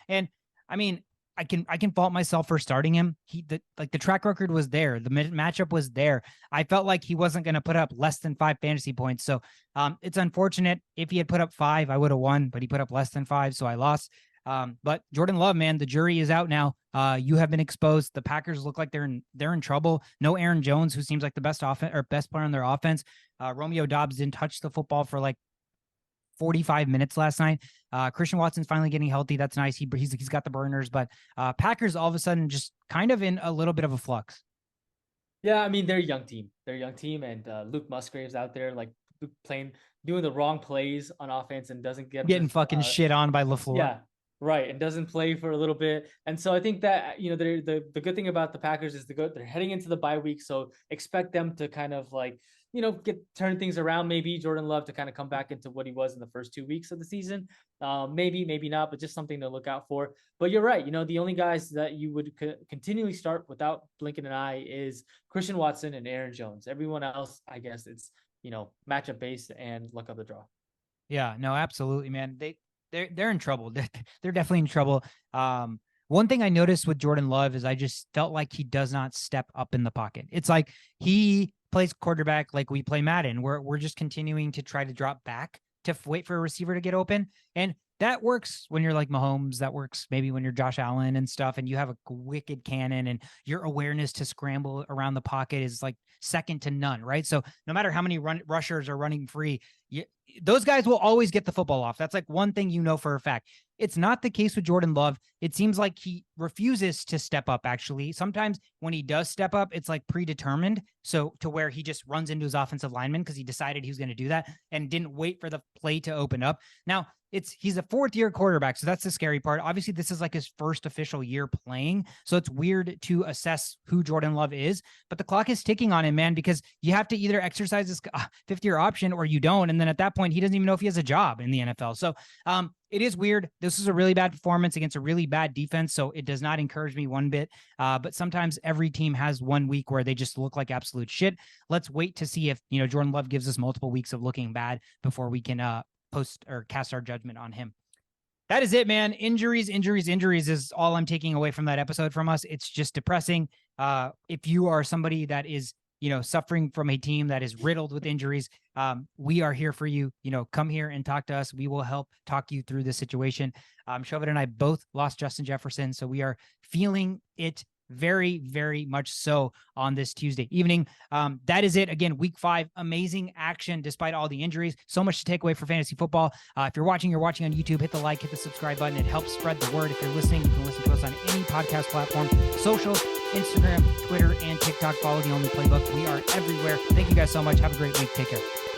And I mean, I can fault myself for starting him. The track record was there. The matchup was there. I felt like he wasn't going to put up less than 5 fantasy points. So it's unfortunate. If he had put up 5, I would have won, but he put up less than 5. So I lost. But Jordan Love, man, the jury is out now. You have been exposed. The Packers look like they're in trouble. No Aaron Jones, who seems like the best player on their offense. Romeo Doubs didn't touch the football for like 45 minutes last night. Christian Watson's finally getting healthy. That's nice. He's got the burners, but Packers all of a sudden just kind of in a little bit of a flux. Yeah, I mean, they're a young team. And Luke Musgrave's out there like doing the wrong plays on offense and doesn't getting fucking shit on by LaFleur. Yeah, right, and doesn't play for a little bit. And so I think that the good thing about the Packers is they're heading into the bye week, so expect them to kind of like turn things around. Maybe Jordan Love to kind of come back into what he was in the first 2 weeks of the season. Maybe not, but just something to look out for. But you're right. The only guys that you would continually start without blinking an eye is Christian Watson and Aaron Jones. Everyone else, I guess it's matchup based and luck of the draw. Yeah, no, absolutely, man. They're in trouble. They're definitely in trouble. One thing I noticed with Jordan Love is I just felt like he does not step up in the pocket. It's like he plays quarterback like we play Madden. We're just continuing to try to drop back to wait for a receiver to get open. And that works when you're like Mahomes. That works maybe when you're Josh Allen and stuff, and you have a wicked cannon and your awareness to scramble around the pocket is like second to none, right? So no matter how many rushers are running free, those guys will always get the football off. That's like one thing for a fact. It's not the case with Jordan Love. It seems like he refuses to step up, actually. Sometimes when he does step up, it's like predetermined. So to where he just runs into his offensive lineman because he decided he was going to do that and didn't wait for the play to open up. Now, he's a fourth-year quarterback, so that's the scary part. Obviously, this is like his first official year playing, so it's weird to assess who Jordan Love is, but the clock is ticking on him, man, because you have to either exercise this fifth-year option or you don't, and then at that point, he doesn't even know if he has a job in the NFL. So it is weird. This is a really bad performance against a really bad defense, so it does not encourage me one bit, but sometimes every team has 1 week where they just look like absolute shit. Let's wait to see if Jordan Love gives us multiple weeks of looking bad before we can post or cast our judgment on him. That is it, man. Injuries is all I'm taking away from that episode from us. It's just depressing. If you are somebody that is, suffering from a team that is riddled with injuries, we are here for you. Come here and talk to us. We will help talk you through the situation. Chauvin and I both lost Justin Jefferson, so we are feeling it very, very much so on this Tuesday evening. That is it. Again, week 5, amazing action despite all the injuries. So much to take away for fantasy football. If you're watching on YouTube, hit the like, hit the subscribe button. It helps spread the word. If you're listening, you can listen to us on any podcast platform, socials, Instagram, Twitter, and TikTok. Follow the Only Playbook. We are everywhere. Thank you guys so much. Have a great week. Take care.